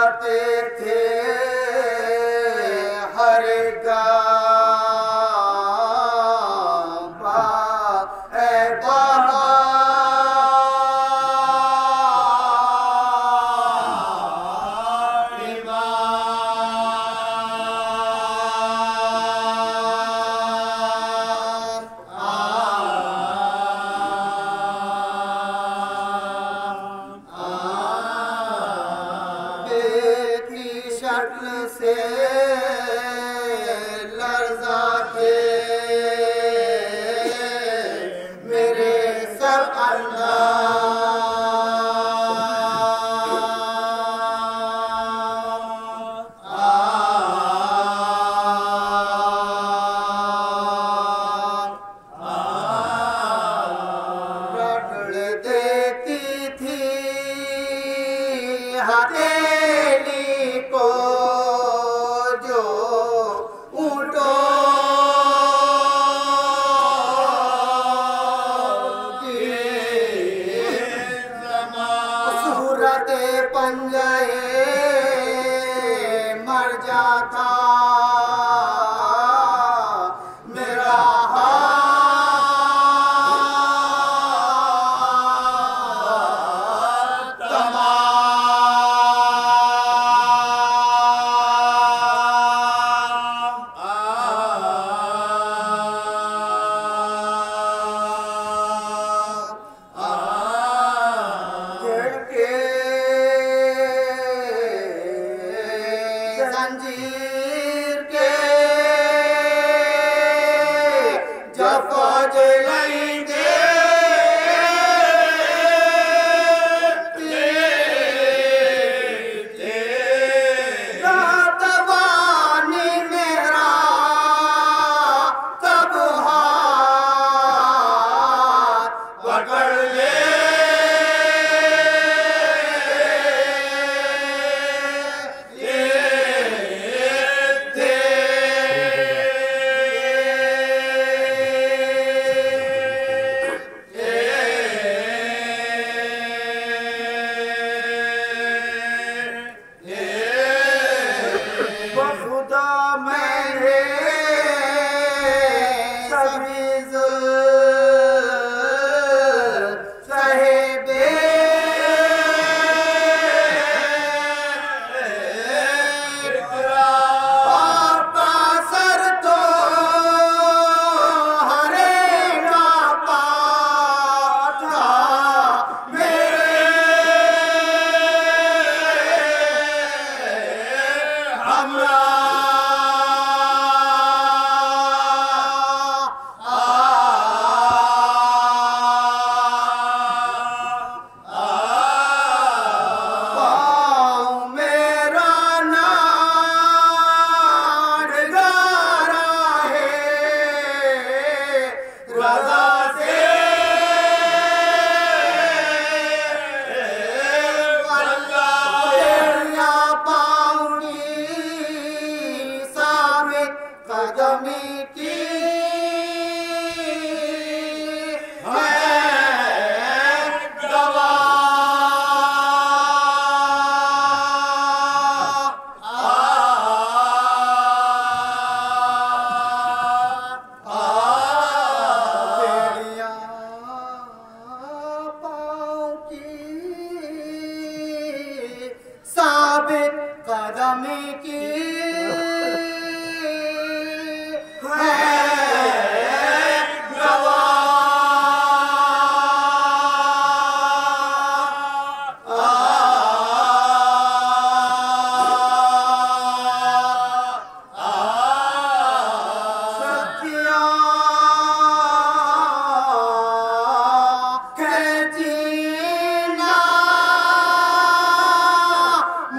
जाते थे हर शक्ल से लर्जा के मेरे सर देती थी हथेली को जो ऊँटों की सूरत पंजए मर जाता मेरा जंजीर के जब फौज लेंगे रातवानी मेरा तब हाथ पकड़ ले खुदा मैंने सभी साहेबे आपका सर तो हरेगा पाता मेरे हमरा कदमी की साबित कदमी की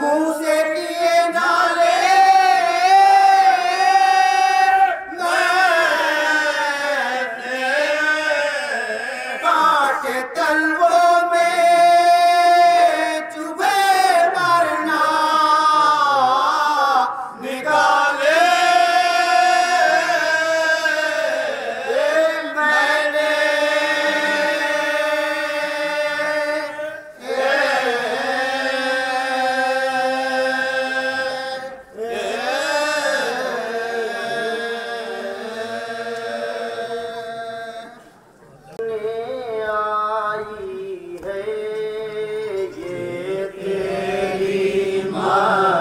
मुँह से किए डाले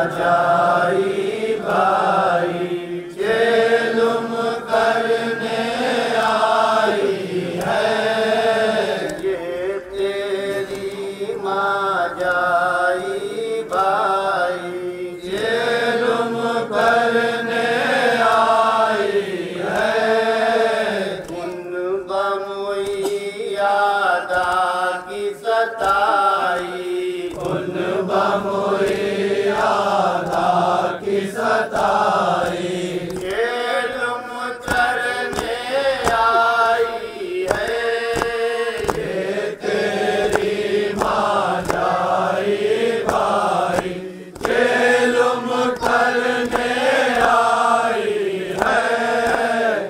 जाई भाई जुल्म करने आई है। ये तेरी माँ जाई भाई जुल्म करने आई है। उन बमुइयादा की सताई, उन बमुइयादा की सताई जुल्म करने आई है। ये तेरी माँ जाई भाई जुल्म करने आई है।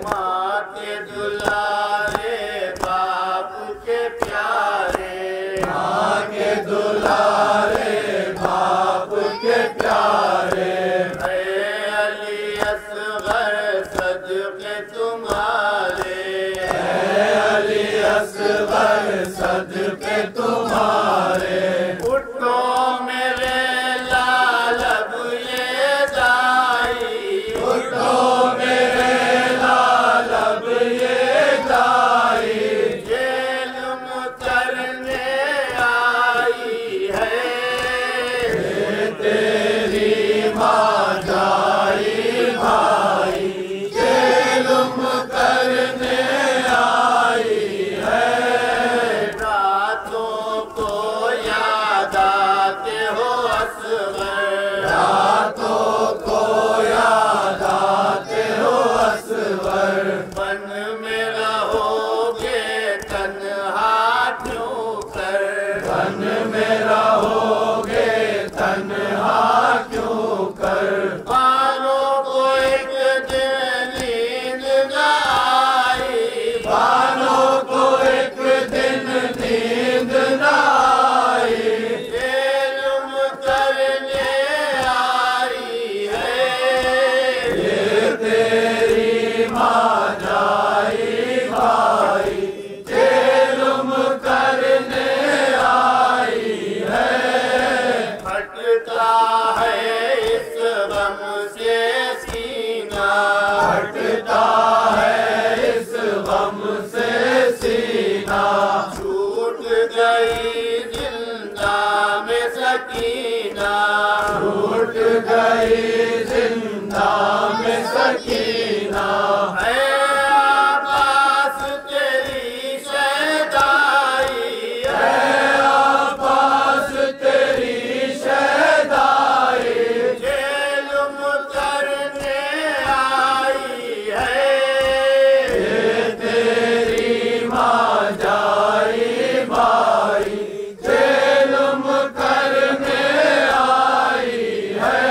माँ के दुलारे बाप के प्यारे, माँ के दुलारे बाप के प्यारे। है अली असगर सदके तुम्हारे, है अली असगर सदके तुम्हारे। उठो मेरे लाल बुले दाई, उठो मेरे लाल बुले दाई जुल्म करने आई है। तेरी माँ जाई भाई जुल्म करने आई है। रातों को याद आते हो असगर, रातों को याद आते हो असगर। मन में रहोगे तन्हा क्यों कर, मन में रहोगे तन्हा क्यों कर। बालों को एक दिन नींद न आई, बालों को एक दिन नींद न आई जुल्म करने आई है। ये तेरी माँ जाई भाई जुल्म करने आई है। फटता है इस गम से सीना, फटता है इस गम से सीना। छूट गई जिंदा में सकीना, छूट गई जिंदा में सकीना। है आकाश तेरी शहदाई, है आकाश तेरी शहदाई जुल्म करने आई है। ये तेरी माँ जाई भाई जुल्म करने आई है।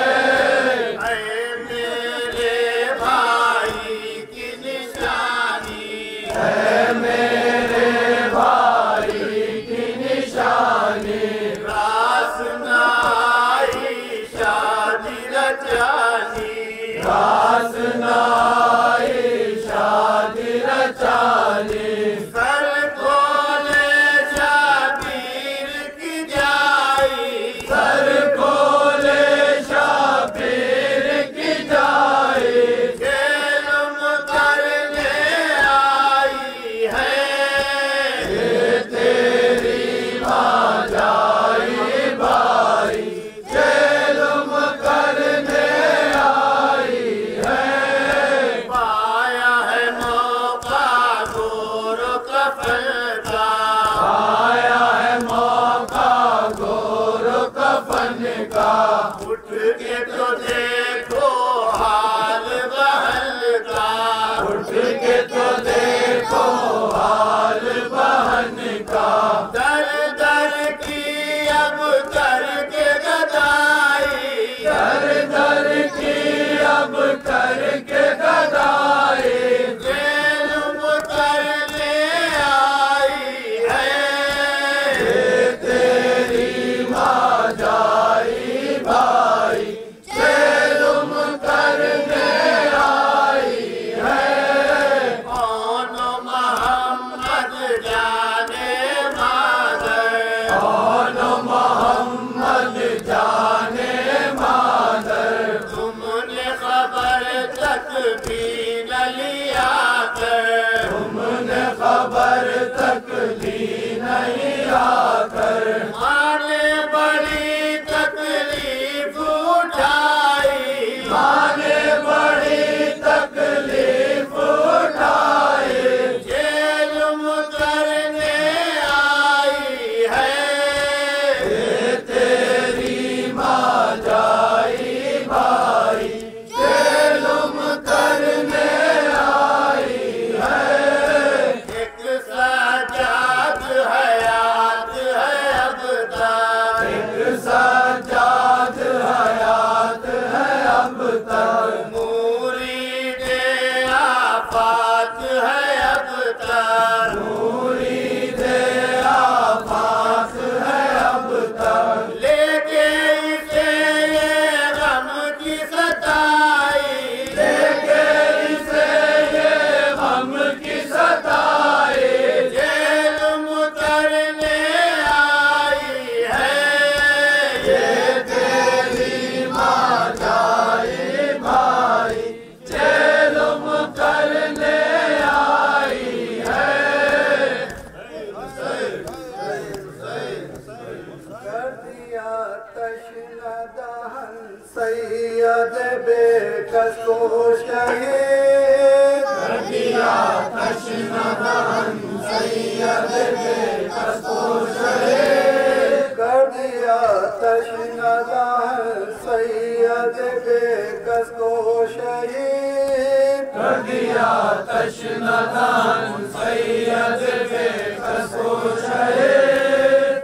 सैयद बेकस को शहीद कर दिया तशनदान सैयद बेकस को शहीद कर दिया तशनदान सैयद बेकस को शहीद कर दिया तशनदान सैयद बेकस को शहीद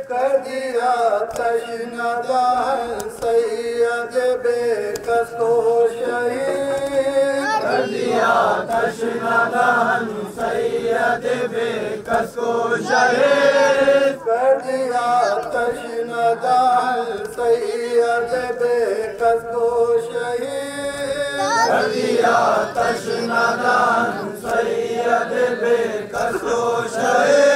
कर दिया तशनदान सैयद बेकस को शहीद कर दिया तशनदान सैयद बेकस को शहीद कर दिया तशनदान सैयद बेकस को शहीद कर दिया तशनदान सैयद बेकस को शहीद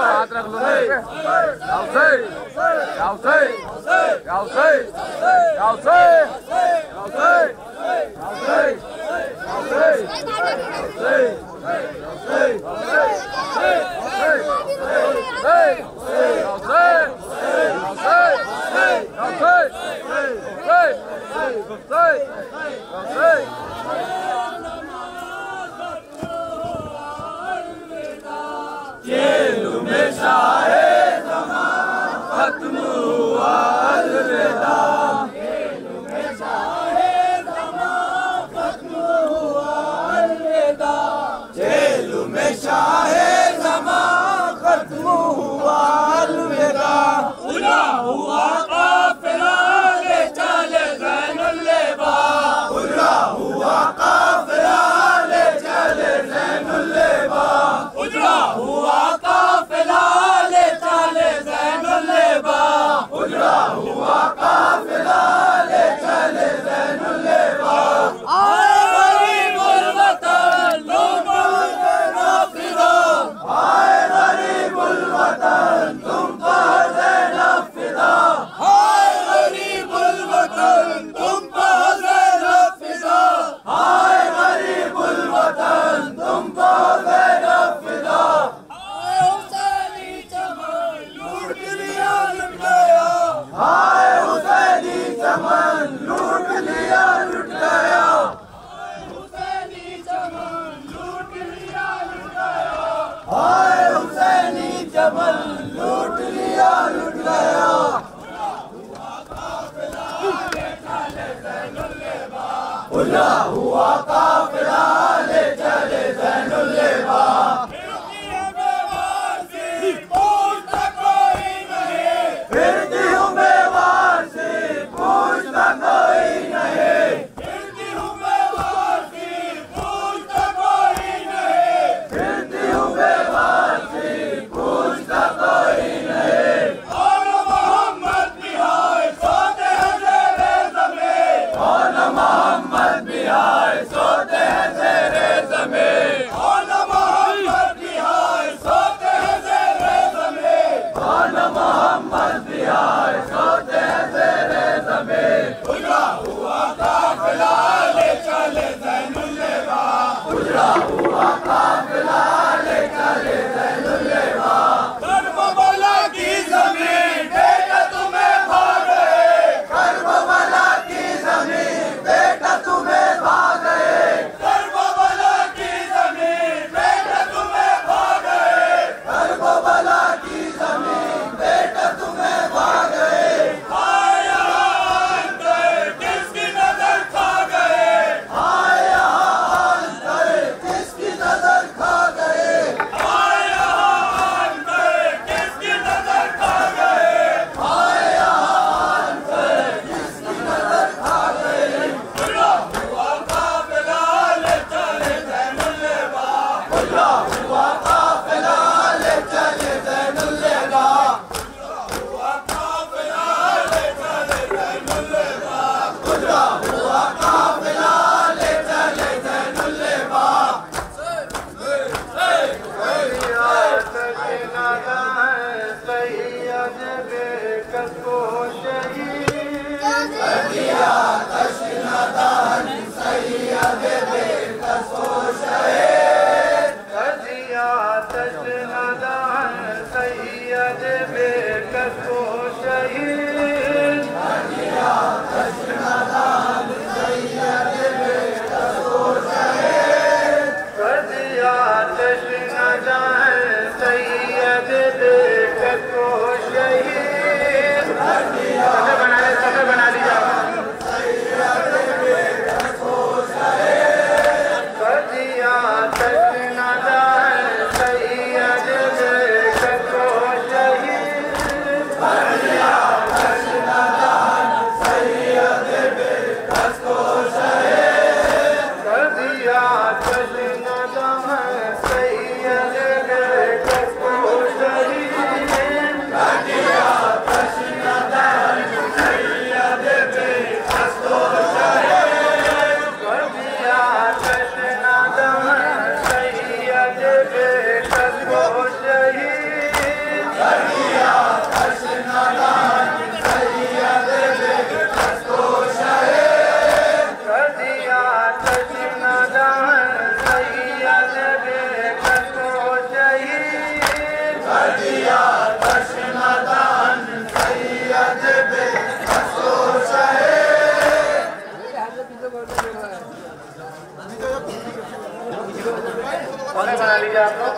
हाथ रख लो जेलू में शाहे ज़मां खत्म हुआ अलविदा, जेलू में शाहे ज़मां खत्म हुआ अलविदा, जेलू में शाहे ज़मां खत्म हुआ अलविदा। उला हुआ काफिला ले चले ज़ैनुल लेबा, उला हुआ काफिला ले चले ज़ैनुल लेबा, उजड़ा हुआ काफिला ले चले ज़ैनुल लेबा, उजड़ा हुआ काफिला ले चले ज़ैनुल लेबा। आए गरीबुल वतन तुम पर नाफिदा, आए गरीबुल वतन तुम पर नाफिदा, आए गरीबुल वतन तुम पर नाफिदा, आए गरीबुल वतन तुम पर नाफिदा। आए हुसैनी चमन लूट लिया लुट गया, आए हुसैनी चमन लूट लिया लुट गया, आए हुसैनी चमन लूट लिया लुट गया, आए हुसैनी चमन लूट लिया लुट गया। उला हुआ काफिला ले चले ज़ैनुल लेबा, पूछता कोई नहीं, फिरती हूँ बेवार से पूछता कोई नहीं, फिरती हूँ बेवार से पूछता कोई नहीं, फिरती हूँ बेवार से पूछता कोई नहीं। कौन मोहम्मद बिहार सोते हैं ज़ेरे ज़मीं, कौन मोहम्मद बिहार सोते हैं ज़ेरे ज़मीं, कौन मोहम्मद बिहार सोते हैं ज़ेरे ज़मीं, कौन मोहम्मद बिहार सोते हैं ज़ेरे ज़मीं। उजड़ा हुआ काफिला ले चले ज़ैनुल लेबा, उजड़ा हुआ काफिला ले चले ज़ैनुल लेबा। करबला की ज़मीन बेटा तुम्हें भाग गए, करबला की ज़मीन बेटा तुम्हें भाग गए, करबला की ज़मीन बेटा तुम्हें भाग गए, करबला की ज़मीन बेटा तुम्हें भाग गए। आए यहाँ अंतर किसकी नजर खा गए, आए यहाँ अंतर किसकी नजर खा गए, आए यहाँ अंतर किसकी नजर खा गए, आए यहाँ अंतर किसकी नजर खा गए। उजड़ा हुआ काफिला ले चले ज़ैनुल लेबा, उजड़ा हुआ काफिला ले चले ज़ैनुल लेबा, उजड़ा हुआ काफिला ले चले ज़ैनुल लेबा, उजड़ा हुआ काफिला ले चले ज़ैनुल लेबा। कौन सा बना लीजिए आप लोग?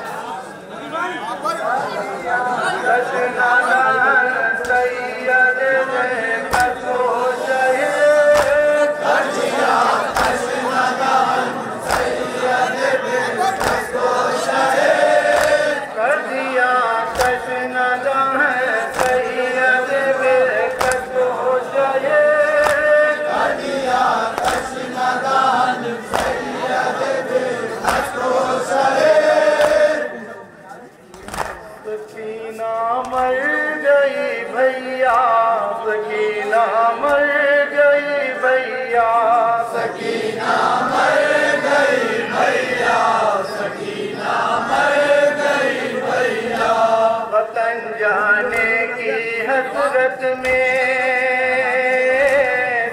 हसरत में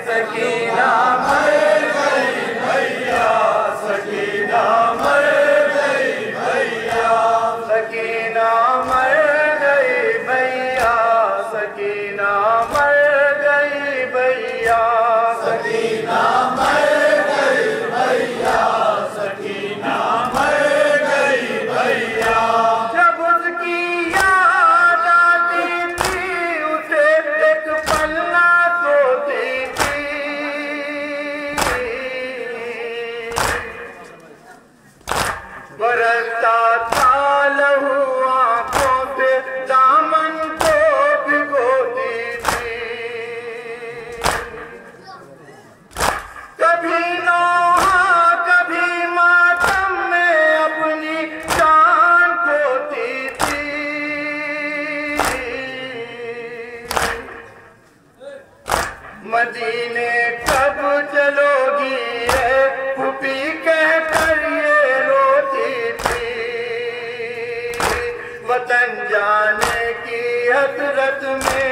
सकीना मर गई भैया, सकीना मर गई भैया, सकीना मर गई भैया, सकीना मर गई भैया, सकीना मर गई भैया, सकीना मर गई भैया। जब उसकी याद आती थी उसे एक पल ना सोती थी, बरसता था लहू आंखों से दामन को भिगोती थी। कभी नौहा कभी मातम में अपनी जान खोती थी। मदीने कब चलोगी है फूफी कहकर ये रोती थी। वतन जाने की हसरत में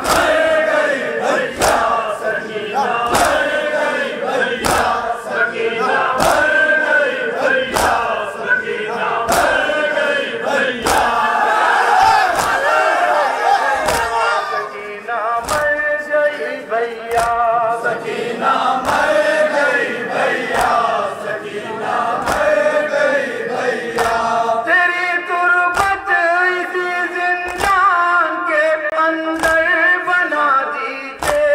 मर गई भैया, सकीना मर गई भैया, सकीना मर गई भैया, सकीना मर गई भैया, सकीना मर गई भैया, सकीना मर गई भैया, सकीना मर गई भैया। तेरी तुरबत इसी जिंदान के अंदर बना दीजिए।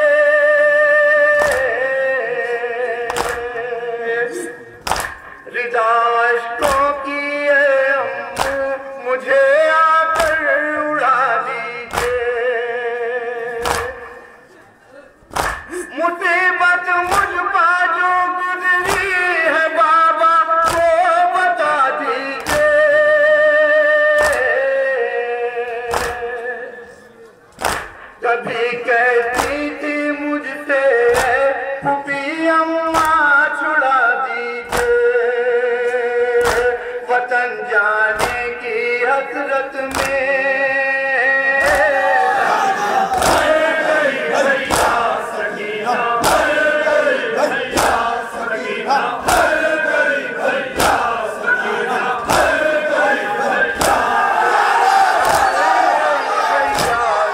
रिदा अश्कों की है अम्मू मुझे आकर उड़ा दीजिए। मुसीबत मुझ पर जो गुजरी है बाबा को बता दीजिए। कभी कहती थी मुझसे फूफी अम्मा छुड़ा दीजिए। वतन जाने की हसरत में मर गई भैया, सकीना मर गई भैया, सकीना मर गई भैया, सकीना मर गई भैया,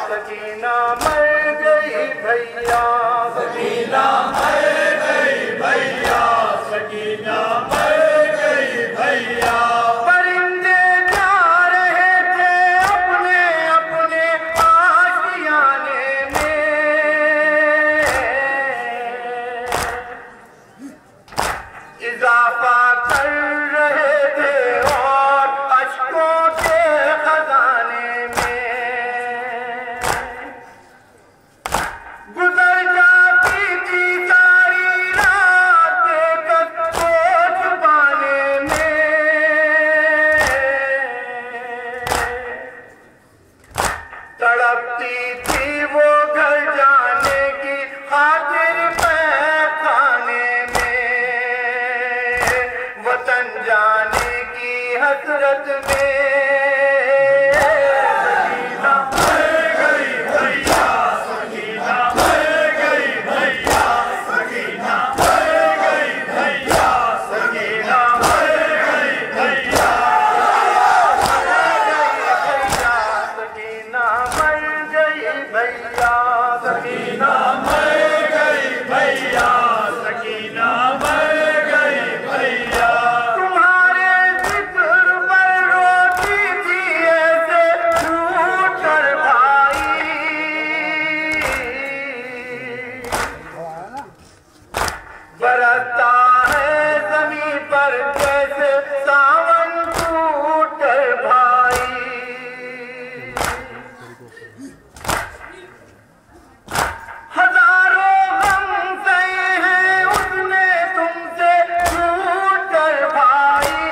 सकीना मर गई भैया, सकीना मर गई भैया, सकीना मर गई भैया। परिंदे जा रहे थे अपने अपने आशियाने में, इजाफा कर रहे थे और अश्कों के खजाने में। गुजर जाती थी सारी रातें कसको छुपाने में। तड़पती थी वो घर जाने की खातिर पैखाने में। वतन जाने की हसरत में सकीना मर गई भैया, सकीना मर गई भैया, सकीना मर गई भैया, सकीना मर गई भैया, सकीना मर गई भैया, सकीना मर गई भैया, सकीना मर गई बरसता है जमीन पर जैसे सावन टूट भाई। हजारों गम सहे हैं उसने तुमसे छूट कर भाई।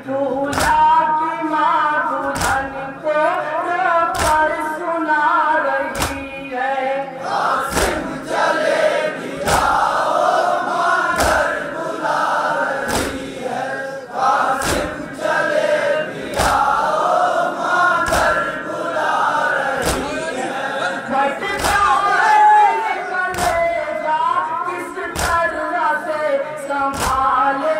दूल्हा की माँ दुल्हन को रो कर सुना रही है। कासिम चले भी आओ माँ घर बुला रही है। कासिम चले भी आओ माँ घर बुला रही है। भटका कलेजा किस तरह से संभाले,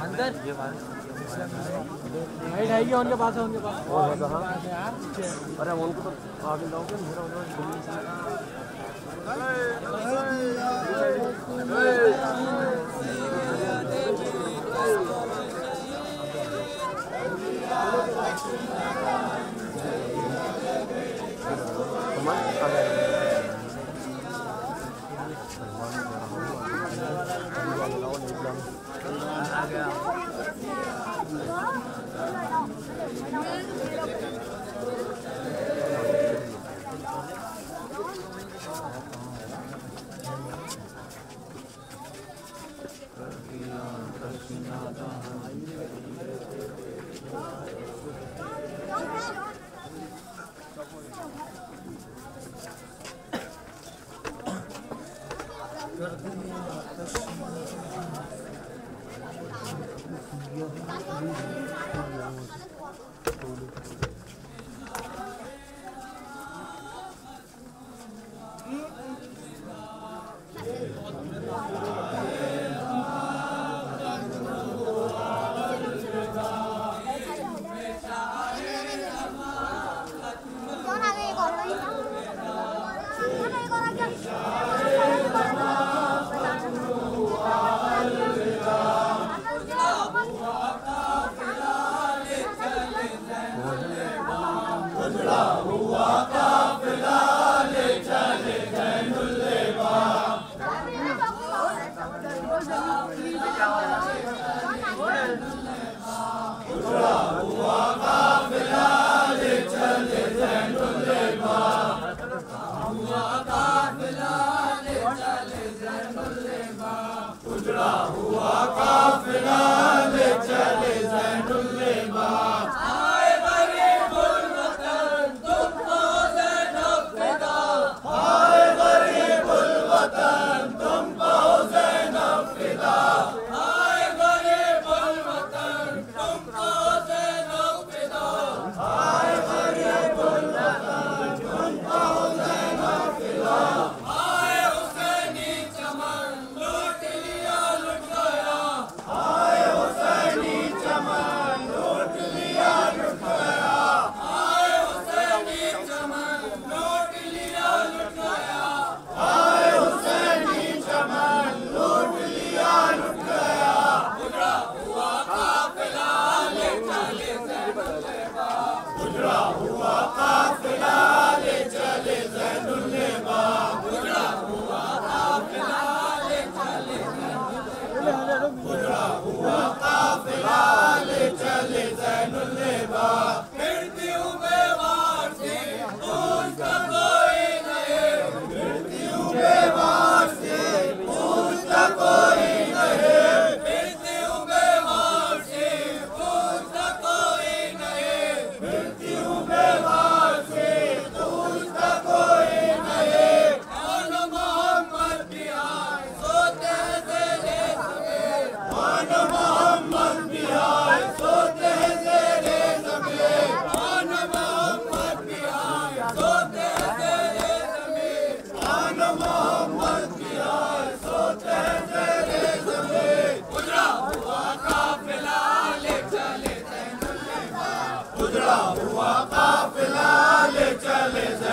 अंदर ढाई उनके पास है उनके पास। अरे उनको तो आगे जाओगे मेरा हुआ काफिला ले चले